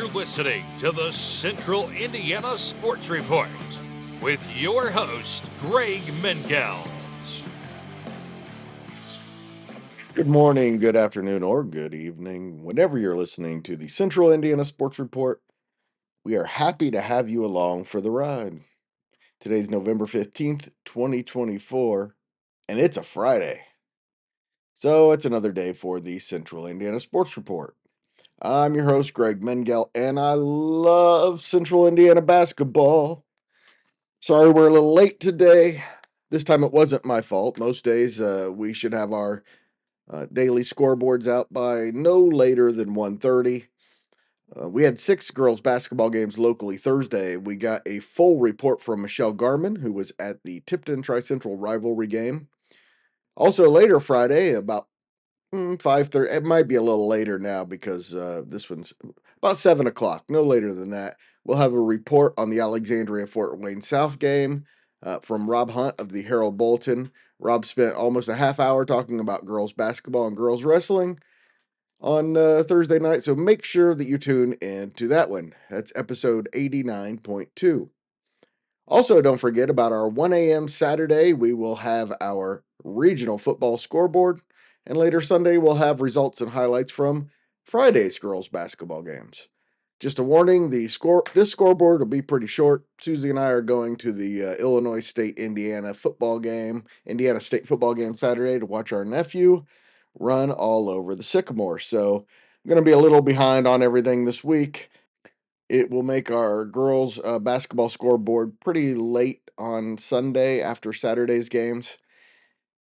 You're listening to the Central Indiana Sports Report with your host, Greg Mengelt. Good morning, good afternoon, or good evening. Whenever you're listening to the Central Indiana Sports Report, we are happy to have you along for the ride. Today's November 15th, 2024, and it's a Friday. So it's another day for the Central Indiana Sports Report. I'm your host, Greg Mengelt, and I love Central Indiana basketball. Sorry we're a little late today. This time it wasn't my fault. Most days we should have our daily scoreboards out by no later than 1:30. We had 6 girls basketball games locally Thursday. We got a full report from Michelle Garman, who was at the Tipton Tri-Central rivalry game. Also later Friday, about 5:30. It might be a little later now because this one's about 7 o'clock. No later than that. We'll have a report on the Alexandria-Fort Wayne South game from Rob Hunt of the Herald Bulletin. Rob spent almost a half hour talking about girls basketball and girls wrestling on Thursday night, so make sure that you tune in to that one. That's episode 89.2. Also, don't forget about our 1 a.m. Saturday. We will have our regional football scoreboard, and later Sunday we'll have results and highlights from Friday's girls basketball games. Just a warning, this scoreboard will be pretty short. Susie and I are going to the Illinois State-Indiana State football game Saturday to watch our nephew run all over the Sycamore. So I'm going to be a little behind on everything this week. It will make our girls basketball scoreboard pretty late on Sunday after Saturday's games.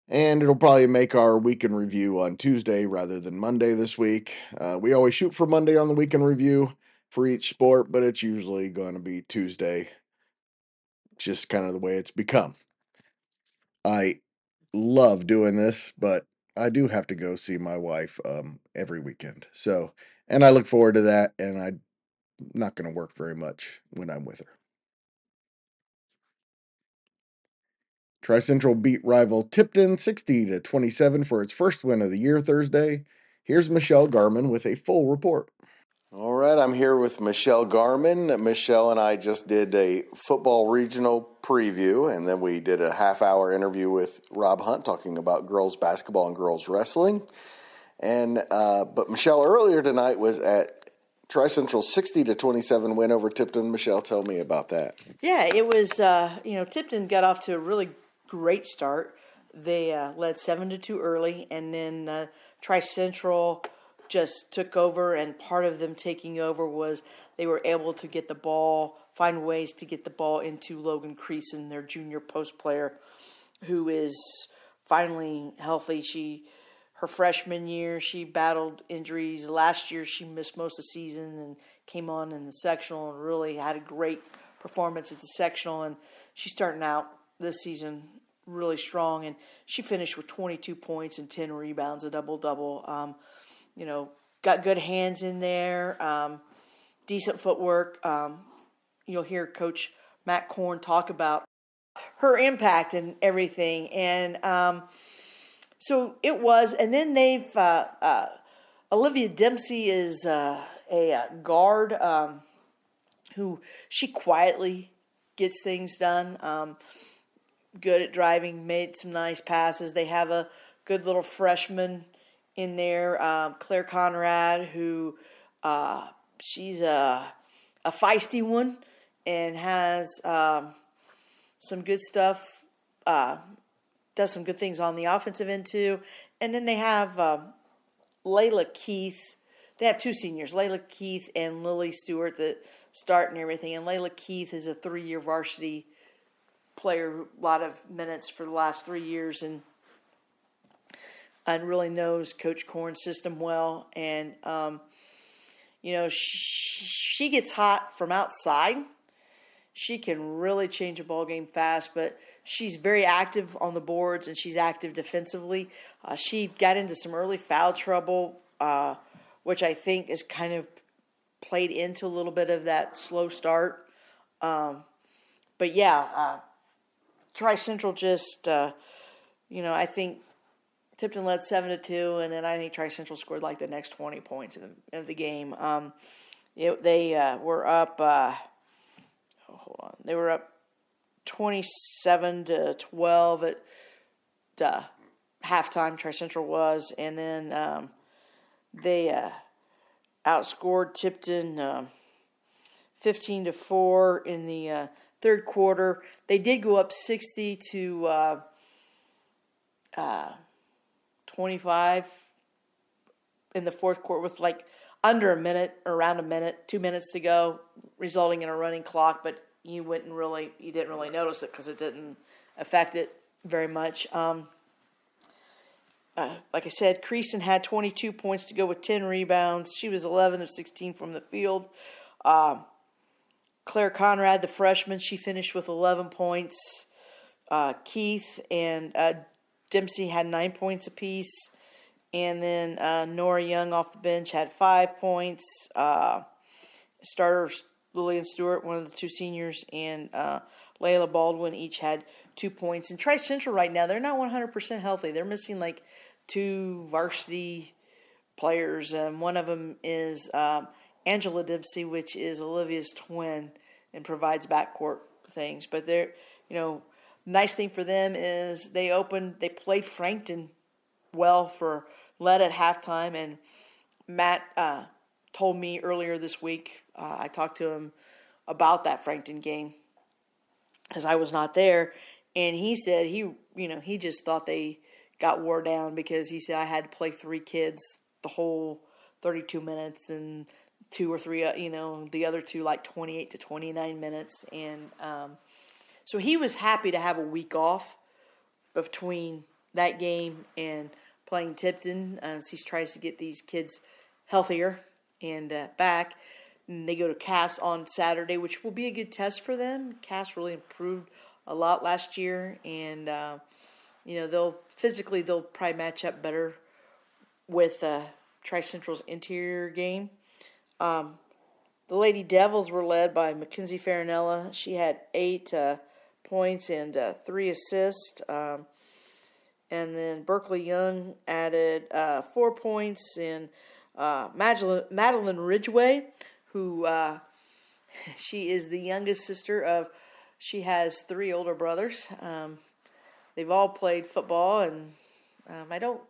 And it'll probably make our weekend review on Tuesday rather than Monday this week. We always shoot for Monday on the weekend review for each sport, but it's usually going to be Tuesday. Just kind of the way it's become. I love doing this, but I do have to go see my wife every weekend. So, and I look forward to that, and I'm not going to work very much when I'm with her. Tri-Central beat rival Tipton 60-27 for its first win of the year Thursday. Here's Michelle Garman with a full report. All right, I'm here with Michelle Garman. Michelle and I just did a football regional preview, and then we did a half-hour interview with Rob Hunt talking about girls basketball and girls wrestling. But Michelle earlier tonight was at Tri-Central's 60-27 win over Tipton. Michelle, tell me about that. Yeah, it was. Tipton got off to a really great start. They led 7-2 early, and then Tri-Central just took over, and part of them taking over was they were able to get the ball, find ways to get the ball into Logan Creason, their junior post player, who is finally healthy. Her freshman year, she battled injuries. Last year, she missed most of the season and came on in the sectional and really had a great performance at the sectional. And she's starting out this season really strong, and she finished with 22 points and 10 rebounds, a double-double. Got good hands in there, decent footwork. You'll hear Coach Matt Korn talk about her impact and everything. And so it was. And then they've Olivia Dempsey is a guard who she quietly gets things done. Good at driving, made some nice passes. They have a good little freshman in there, Claire Conrad, who she's a feisty one and has some good stuff, does some good things on the offensive end too. And then they have Layla Keith. They have 2 seniors, Layla Keith and Lily Stewart, that start and everything. And Layla Keith is a 3-year varsity player, a lot of minutes for the last 3 years, and really knows Coach Korn's system well. And, she gets hot from outside. She can really change a ball game fast, but she's very active on the boards, and she's active defensively. She got into some early foul trouble, which I think is kind of played into a little bit of that slow start. But yeah, Tri-Central just, I think Tipton led 7-2, and then I think Tri-Central scored like the next 20 points of the game. They were up. Hold on. They were up 27-12 at halftime. Tri-Central was, and then they outscored Tipton 15-4 in the third quarter. They did go up 60-25 in the fourth quarter with like under a minute, around a minute, 2 minutes to go, resulting in a running clock. But you didn't really notice it because it didn't affect it very much. Like I said, Creason had 22 points to go with 10 rebounds. She was 11 of 16 from the field. Claire Conrad, the freshman, she finished with 11 points. Keith and Dempsey had 9 points apiece. And then Nora Young off the bench had 5 points. Starters Lillian Stewart, one of the two seniors, and Layla Baldwin each had 2 points. And Tri-Central right now, they're not 100% healthy. They're missing like 2 varsity players. One of them is Angela Dempsey, which is Olivia's twin and provides backcourt things. But they're, nice thing for them is they played Frankton well for led at halftime. And Matt told me earlier this week, I talked to him about that Frankton game because I was not there. And he said he just thought they got wore down because he said I had to play 3 kids the whole 32 minutes and 2 or 3, the other 2 like 28 to 29 minutes. And so he was happy to have a week off between that game and playing Tipton as he tries to get these kids healthier and back. And they go to Cass on Saturday, which will be a good test for them. Cass really improved a lot last year, and they'll probably match up better with Tri-Central's interior game. The Lady Devils were led by Mackenzie Farinella. She had 8 points and 3 assists. And then Berkeley Young added 4 points. And Madeline Ridgway, who she is the youngest sister of, she has 3 older brothers. They've all played football, and I can't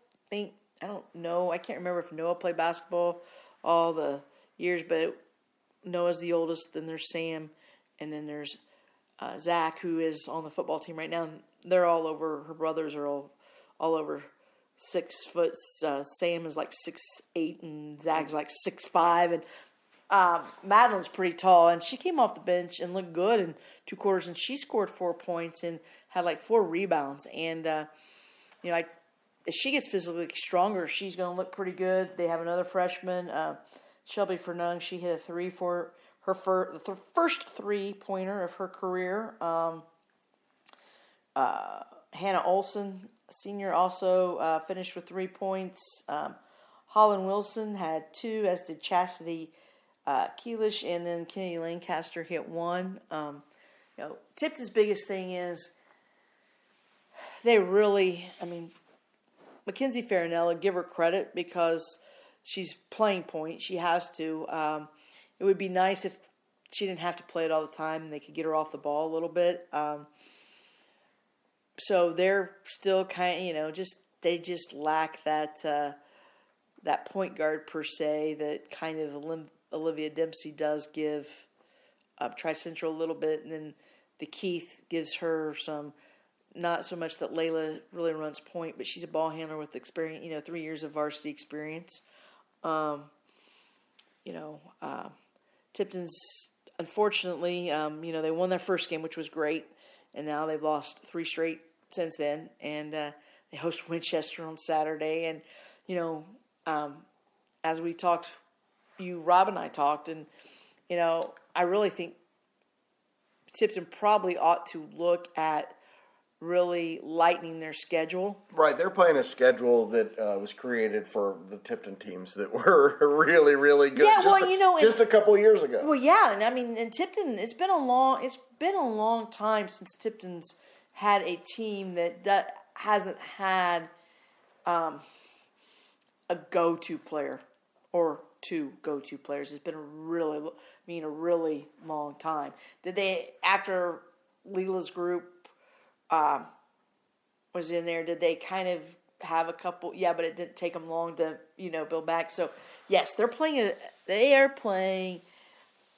remember if Noah played basketball all the years, but Noah's the oldest. Then there's Sam, and then there's Zach, who is on the football team right now. They're all over. Her brothers are all over 6 foot. Sam is like 6'8", and Zach's like 6'5", and Madeline's pretty tall, and she came off the bench and looked good in 2 quarters, and she scored 4 points and had like 4 rebounds. And as she gets physically stronger, she's going to look pretty good. They have another freshman, Shelby Fernung. She hit a 3 for her the first 3-pointer of her career. Hannah Olson, senior, also finished with 3 points. Holland Wilson had 2, as did Chastity Keelish, and then Kennedy Lancaster hit 1. Tipton's biggest thing is they really, Mackenzie Farinella, give her credit because she's playing point. She has to. It would be nice if she didn't have to play it all the time and they could get her off the ball a little bit. So they're still kind of, they just lack that point guard per se that kind of Olivia Dempsey does give Tri-Central a little bit, and then the Keith gives her some. Not so much that Layla really runs point, but she's a ball handler with experience. 3 years of varsity experience. Tipton's unfortunately, they won their first game, which was great, and now they've lost 3 straight since then. And they host Winchester on Saturday, and as we talked, Rob and I talked, and I really think Tipton probably ought to look at really lightening their schedule. Right, they're playing a schedule that was created for the Tipton teams that were really, really good. Yeah, just a couple of years ago. Well, yeah, and in Tipton, it's been a long time since Tipton's had a team that hasn't had a go-to player or two go-to players. It's been a really long time. Did they, after Leela's group was in there, did they kind of have a couple? Yeah, but it didn't take them long to build back. So yes, they're playing.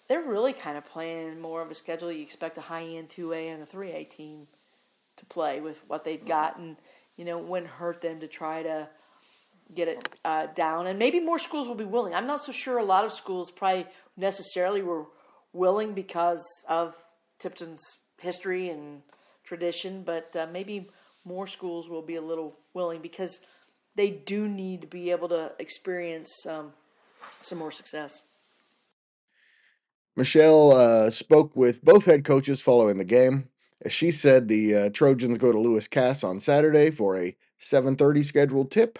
They're really kind of playing more of a schedule you expect a high-end 2A and a 3A team to play with what they've got, and it wouldn't hurt them to try to get it down. And maybe more schools will be willing. I'm not so sure a lot of schools probably necessarily were willing because of Tipton's history and tradition, but maybe more schools will be a little willing because they do need to be able to experience some more success. Michelle spoke with both head coaches following the game. As she said, the Trojans go to Lewis Cass on Saturday for a 7:30 scheduled tip.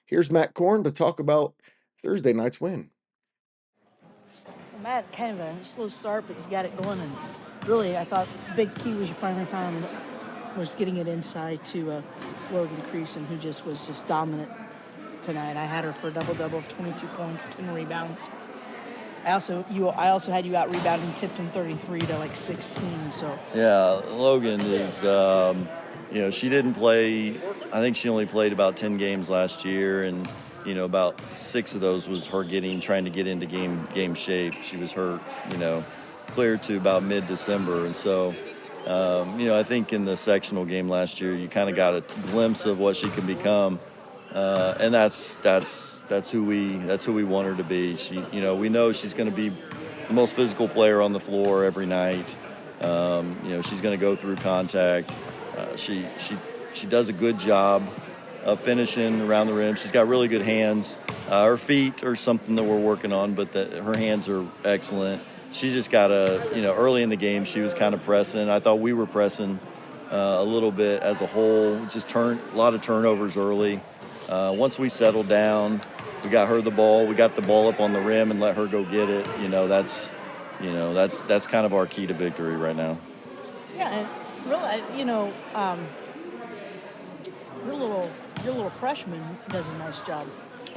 Here's Matt Korn to talk about Thursday night's win. Well, Matt, kind of a slow start, but you got it going. And really, I thought the big key was you finally found was getting it inside to Logan Creason, who was just dominant tonight. I had her for a double-double of 22 points, 10 rebounds. I also had you out rebounding Tipton 33 to like 16. So yeah, Logan is she didn't play. I think she only played about 10 games last year, and about 6 of those was her trying to get into game shape. She was hurt, clear to about mid-December, and so I think in the sectional game last year you kind of got a glimpse of what she can become, and that's who we want her to be. She, we know she's going to be the most physical player on the floor every night. She's going to go through contact. She does a good job of finishing around the rim. She's got really good hands. Her feet are something that we're working on, but her hands are excellent. She's just got early in the game she was kind of pressing. I thought we were pressing a little bit as a whole. Just a lot of turnovers early. Once we settled down, we got her the ball. We got the ball up on the rim and let her go get it. That's kind of our key to victory right now. Yeah, and really, your little freshman does a nice job.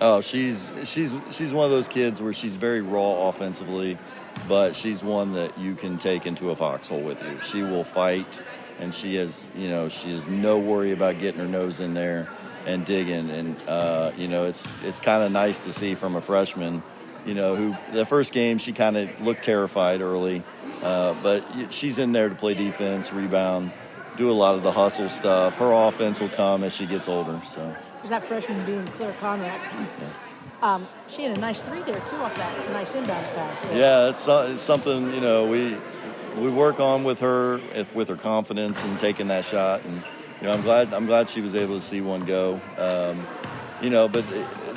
Oh, she's one of those kids where she's very raw offensively, but she's one that you can take into a foxhole with you. She will fight, and she has no worry about getting her nose in there and digging, and it's kind of nice to see from a freshman, who the first game she kind of looked terrified early, but she's in there to play defense, rebound, do a lot of the hustle stuff. Her offense will come as she gets older. So there's that freshman doing Claire Conrad. Yeah. She had a nice 3 there too off that nice inbounds pass. So. Yeah, it's something we work on with her confidence and taking that shot, and I'm glad she was able to see one go. But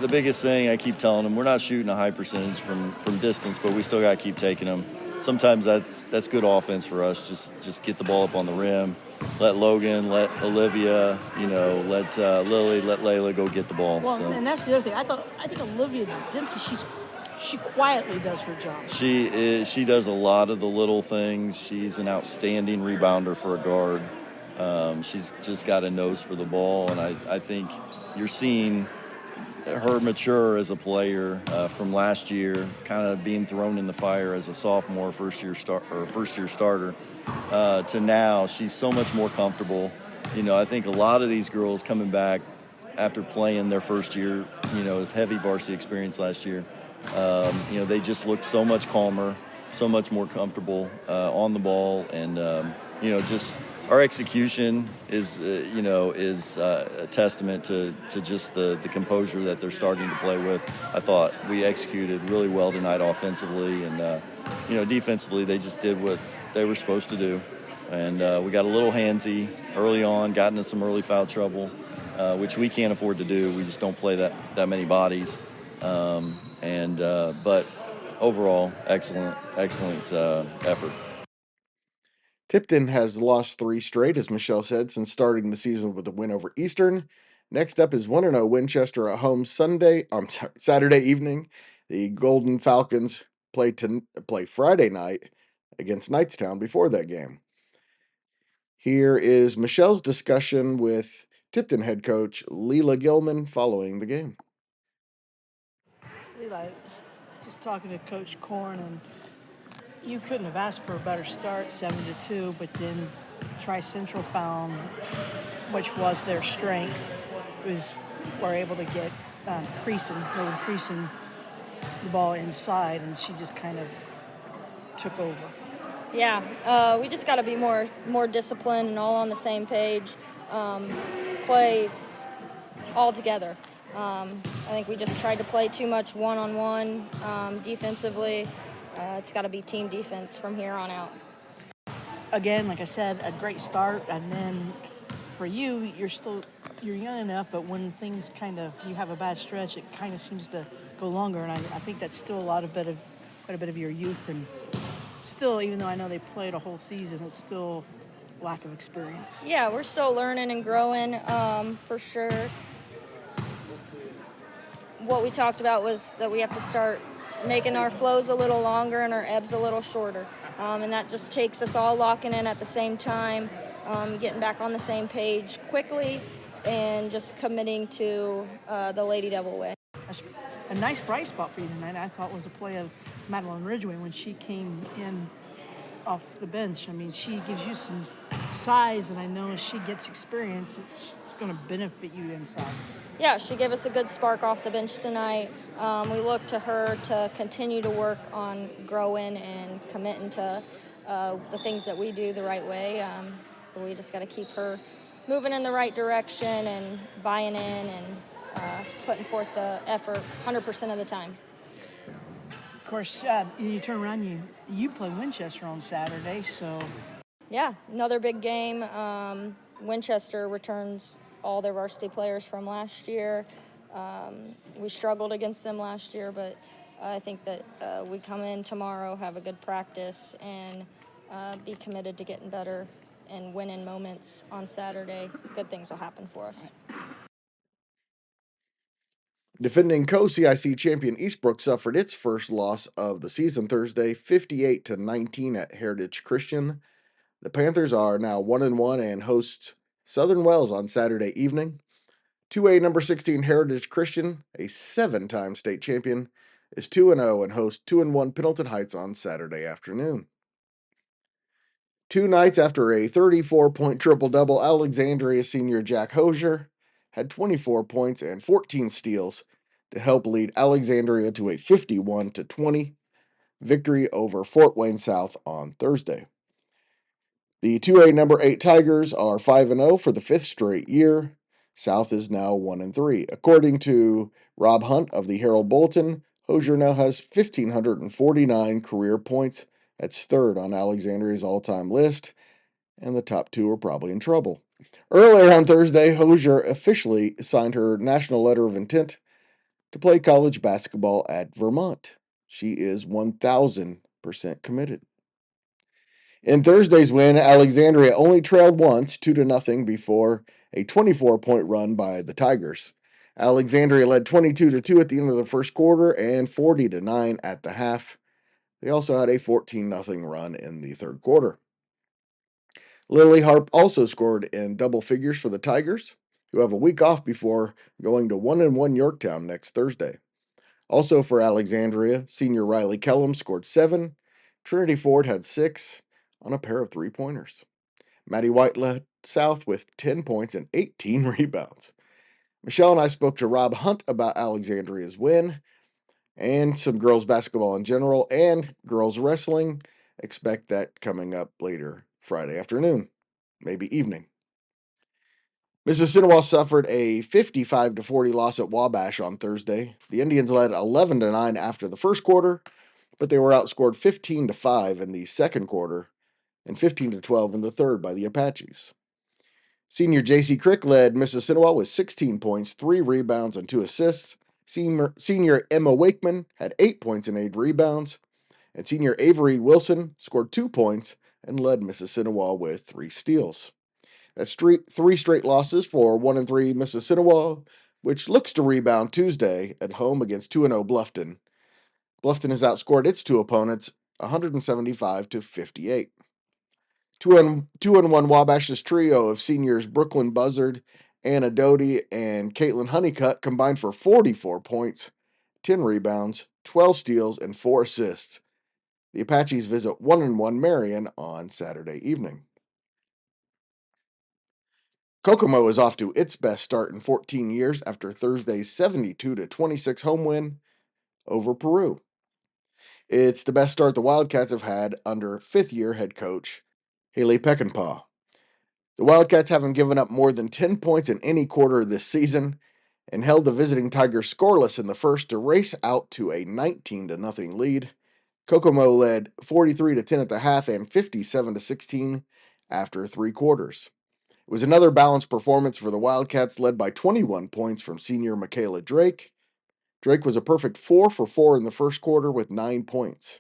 the biggest thing I keep telling them, we're not shooting a high percentage from distance, but we still got to keep taking them. Sometimes that's good offense for us. Just get the ball up on the rim, let Logan, let Olivia, let Lily, let Layla go get the ball. Well, so. And that's the other thing. I think Olivia Dempsey, she quietly does her job. She does a lot of the little things. She's an outstanding rebounder for a guard. She's just got a nose for the ball, and I think you're seeing her mature as a player from last year, kind of being thrown in the fire as a sophomore, first year starter, to now. She's so much more comfortable. I think a lot of these girls coming back after playing their first year, with heavy varsity experience last year, they just look so much calmer, so much more comfortable on the ball, and just. Our execution is a testament to just the composure that they're starting to play with. I thought we executed really well tonight offensively, and defensively they just did what they were supposed to do. And we got a little handsy early on, got into some early foul trouble, which we can't afford to do. We just don't play that many bodies. But overall, excellent effort. Tipton has lost 3 straight, as Michelle said, since starting the season with a win over Eastern. Next up is 1-0 Winchester at home Saturday evening. The Golden Falcons play Friday night against Knightstown before that game. Here is Michelle's discussion with Tipton head coach Leela Gilman following the game. Leela, was talking to Coach Korn, and you couldn't have asked for a better start, 7-2. But then Tri-Central found, which was their strength, were able to get creasing the ball inside, and she just kind of took over. Yeah, we just got to be more disciplined and all on the same page. Play all together. I think we just tried to play too much one-on-one defensively. It's got to be team defense from here on out. Again, like I said, a great start, and then for you, you're young enough, but when things you have a bad stretch, it kind of seems to go longer, and I think that's still quite a bit of your youth, and still, even though I know they played a whole season, it's still lack of experience. Yeah, we're still learning and growing, for sure. What we talked about was that we have to start making our flows a little longer and our ebbs a little shorter. And that just takes us all locking in at the same time, getting back on the same page quickly, and just committing to the Lady Devil way. A nice bright spot for you tonight, I thought, was a play of Madeline Ridgway when she came in off the bench. I mean, she gives you some size, and I know as she gets experience, it's going to benefit you inside. Yeah, she gave us a good spark off the bench tonight. We look to her to continue to work on growing and committing to the things that we do the right way. But we just got to keep her moving in the right direction and buying in and putting forth the effort 100% of the time. Of course, you turn around, you play Winchester on Saturday, so... Yeah, another big game. Winchester returns all their varsity players from last year. We struggled against them last year, but I think that we come in tomorrow, have a good practice, and be committed to getting better and winning moments on Saturday. Good things will happen for us. Defending co-CIC champion Eastbrook suffered its first loss of the season Thursday, 58-19 at Heritage Christian. The Panthers are now 1-1 and host Southern Wells on Saturday evening. 2A number 16 Heritage Christian, a 7-time state champion, is 2-0 and hosts 2-1 Pendleton Heights on Saturday afternoon. Two nights after a 34-point triple-double, Alexandria senior Jack Hosier had 24 points and 14 steals to help lead Alexandria to a 51-20 victory over Fort Wayne South on Thursday. The 2A number 8 Tigers are 5-0 for the 5th straight year. South is now 1-3. According to Rob Hunt of the Herald Bulletin, Hosier now has 1,549 career points. That's third on Alexandria's all-time list, and the top two are probably in trouble. Earlier on Thursday, Hosier officially signed her national letter of intent to play college basketball at Vermont. She is 1,000% committed. In Thursday's win, Alexandria only trailed once, 2-0, before a 24-point run by the Tigers. Alexandria led 22-2 at the end of the first quarter and 40-9 at the half. They also had a 14-0 run in the third quarter. Lily Harp also scored in double figures for the Tigers, who have a week off before going to 1-1 Yorktown next Thursday. Also for Alexandria, senior Riley Kellum scored 7. Trinity Ford had 6 on a pair of three-pointers. Maddie White led South with 10 points and 18 rebounds. Michelle and I spoke to Rob Hunt about Alexandria's win and some girls basketball in general and girls wrestling. Expect that coming up later Friday afternoon, maybe evening. Mississinawa suffered a 55-40 loss at Wabash on Thursday. The Indians led 11-9 after the first quarter, but they were outscored 15-5 in the second quarter and 15-12 in the third by the Apaches. Senior J.C. Crick led Mississinawa with 16 points, 3 rebounds, and 2 assists. Senior Emma Wakeman had 8 points and 8 rebounds. And senior Avery Wilson scored 2 points and led Mississinawa with 3 steals. That's 3 straight losses for 1-3 Mississinawa, which looks to rebound Tuesday at home against 2-0 Bluffton. Bluffton has outscored its 2 opponents 175-58. 2-1 Wabash's trio of seniors Brooklyn Buzzard, Anna Doty, and Caitlin Honeycutt combined for 44 points 10 rebounds, 12 steals, and 4 assists. The Apaches visit 1-1 Marion on Saturday evening. Kokomo is off to its best start in 14 years after Thursday's 72-26 home win over Peru. It's the best start the Wildcats have had under fifth-year head coach Haley Peckinpah. The Wildcats haven't given up more than 10 points in any quarter this season and held the visiting Tigers scoreless in the first to race out to a 19-0 lead. Kokomo led 43-10 at the half and 57-16 after 3 quarters. It was another balanced performance for the Wildcats, led by 21 points from senior Michaela Drake. Drake was a perfect 4 for 4 in the first quarter with 9 points.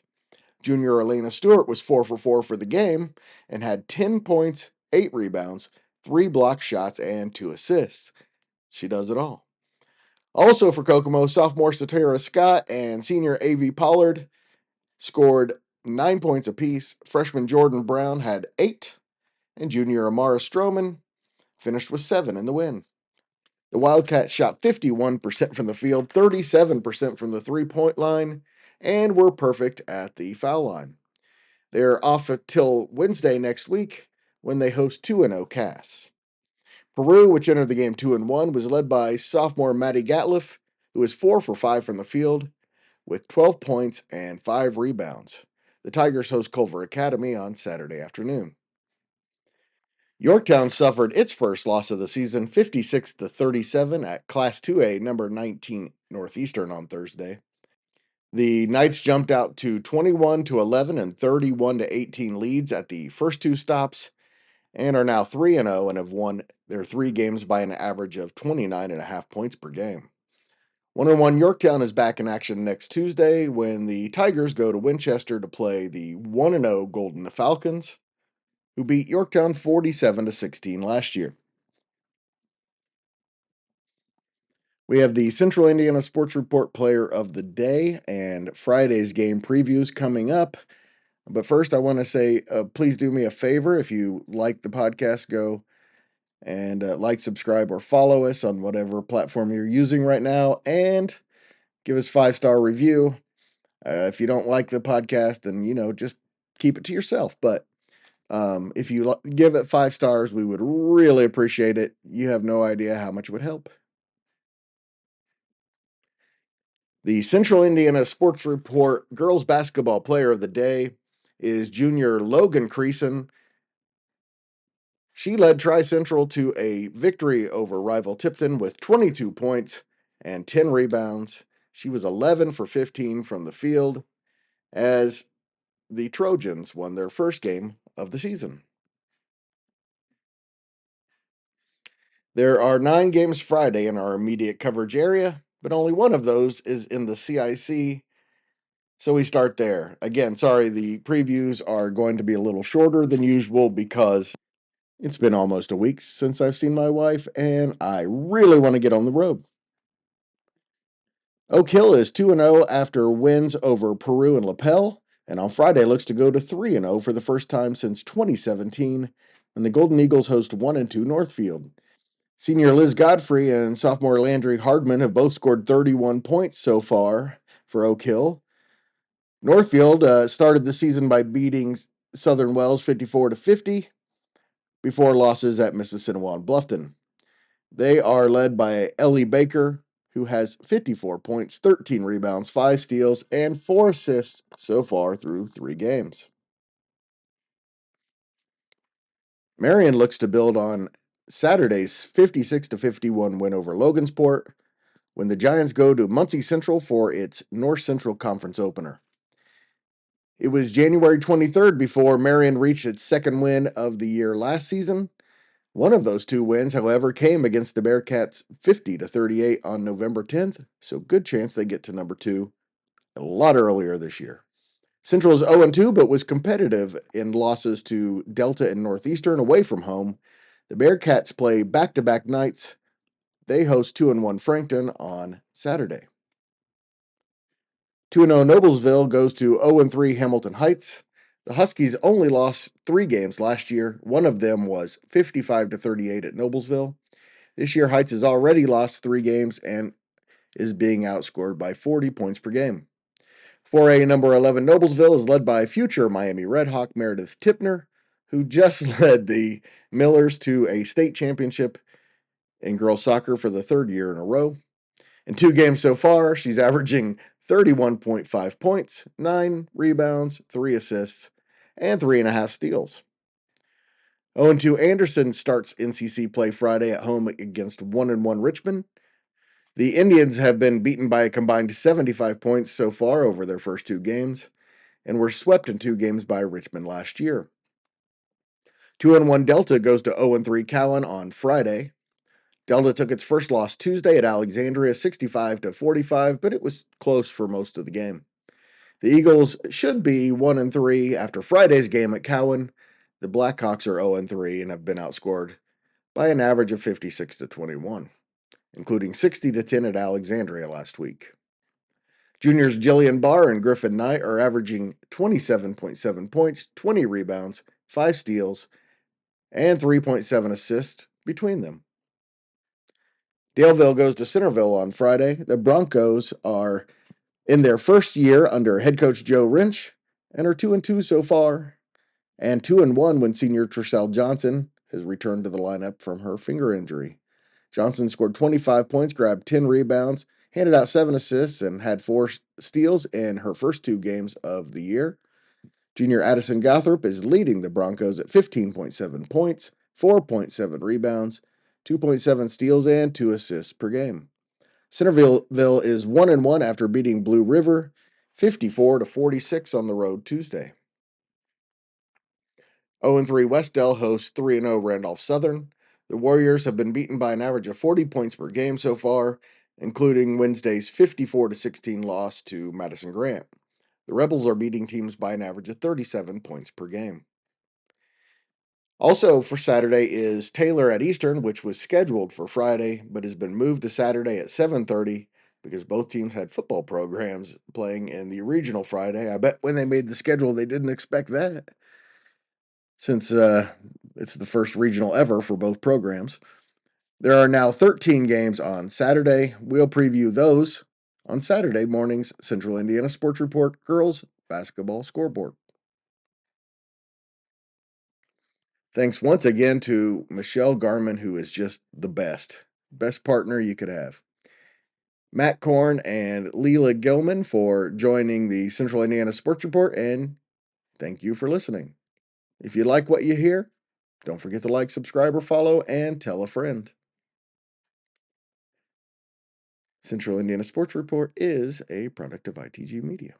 Junior Elena Stewart was 4 for 4 for the game and had 10 points, 8 rebounds, 3 blocked shots, and 2 assists. She does it all. Also for Kokomo, sophomore Satara Scott and senior A.V. Pollard scored 9 points apiece. Freshman Jordan Brown had 8, and junior Amara Stroman finished with 7 in the win. The Wildcats shot 51% from the field, 37% from the three-point line, and were perfect at the foul line. They're off until Wednesday next week when they host 2-0 Cass. Peru, which entered the game 2-1, was led by sophomore Maddie Gatliff, who was 4 for 5 from the field with 12 points and 5 rebounds. The Tigers host Culver Academy on Saturday afternoon. Yorktown suffered its first loss of the season, 56-37 at Class 2A number 19 Northeastern on Thursday. The Knights jumped out to 21-11 and 31-18 leads at the first 2 stops and are now 3-0 and have won their 3 games by an average of 29.5 points per game. 1-1 Yorktown is back in action next Tuesday when the Tigers go to Winchester to play the 1-0 Golden Falcons, who beat Yorktown 47-16 last year. We have the Central Indiana Sports Report Player of the Day and Friday's game previews coming up. But first, I want to say, please do me a favor. If you like the podcast, go and like, subscribe, or follow us on whatever platform you're using right now, and give us 5-star review. If you don't like the podcast, then, just keep it to yourself. But if you give it 5 stars, we would really appreciate it. You have no idea how much it would help. The Central Indiana Sports Report Girls Basketball Player of the Day is junior Logan Creason. She led Tri-Central to a victory over rival Tipton with 22 points and 10 rebounds. She was 11 for 15 from the field as the Trojans won their first game of the season. There are 9 games Friday in our immediate coverage area, but only one of those is in the CIC, so we start there. Again, sorry, the previews are going to be a little shorter than usual because it's been almost a week since I've seen my wife, and I really want to get on the road. Oak Hill is 2-0 after wins over Peru and Lapel, and on Friday looks to go to 3-0 for the first time since 2017, when the Golden Eagles host 1-2 Northfield. Senior Liz Godfrey and sophomore Landry Hardman have both scored 31 points so far for Oak Hill. Northfield started the season by beating Southern Wells 54-50 before losses at Mississinawa and Bluffton. They are led by Ellie Baker, who has 54 points, 13 rebounds, 5 steals, and 4 assists so far through 3 games. Marion looks to build on Saturday's 56-51 win over Logansport when the Giants go to Muncie Central for its North Central Conference opener. It was January 23rd before Marion reached its second win of the year last season. One of those 2 wins, however, came against the Bearcats 50-38 on November 10th, so good chance they get to number 2 a lot earlier this year. Central is 0-2, but was competitive in losses to Delta and Northeastern away from home. The Bearcats play back-to-back nights. They host 2-1 Frankton on Saturday. 2-0 Noblesville goes to 0-3 Hamilton Heights. The Huskies only lost 3 games last year. One of them was 55-38 at Noblesville. This year, Heights has already lost 3 games and is being outscored by 40 points per game. 4A number 11 Noblesville is led by future Miami Redhawk Meredith Tipner, who just led the Millers to a state championship in girls soccer for the third year in a row. In 2 games so far, she's averaging 31.5 points, 9 rebounds, 3 assists, and 3.5 steals. 0-2 Anderson starts NCC play Friday at home against 1-1 Richmond. The Indians have been beaten by a combined 75 points so far over their first 2 games, and were swept in 2 games by Richmond last year. 2-1 Delta goes to 0-3 Cowan on Friday. Delta took its first loss Tuesday at Alexandria 65-45, but it was close for most of the game. The Eagles should be 1-3 after Friday's game at Cowan. The Blackhawks are 0-3 and have been outscored by an average of 56-21, including 60-10 at Alexandria last week. Juniors Jillian Barr and Griffin Knight are averaging 27.7 points, 20 rebounds, 5 steals, and 3.7 assists between them. Daleville goes to Centerville on Friday. The Broncos are in their first year under head coach Joe Wrench and are 2-2 so far, and 2-1 when senior Trishelle Johnson has returned to the lineup from her finger injury. Johnson scored 25 points, grabbed 10 rebounds, handed out 7 assists, and had 4 steals in her first 2 games of the year. Junior Addison Gothrop is leading the Broncos at 15.7 points, 4.7 rebounds, 2.7 steals, and 2 assists per game. Centerville is 1-1 after beating Blue River 54-46 on the road Tuesday. 0-3 Westdale hosts 3-0 Randolph Southern. The Warriors have been beaten by an average of 40 points per game so far, including Wednesday's 54-16 loss to Madison Grant. The Rebels are beating teams by an average of 37 points per game. Also for Saturday is Taylor at Eastern, which was scheduled for Friday, but has been moved to Saturday at 7:30 because both teams had football programs playing in the regional Friday. I bet when they made the schedule, they didn't expect that, since it's the first regional ever for both programs. There are now 13 games on Saturday. We'll preview those on Saturday morning's Central Indiana Sports Report Girls Basketball Scoreboard. Thanks once again to Michelle Garman, who is just the best partner you could have. Matt Korn and Leela Gilman for joining the Central Indiana Sports Report, and thank you for listening. If you like what you hear, don't forget to like, subscribe, or follow, and tell a friend. Central Indiana Sports Report is a product of ITG Media.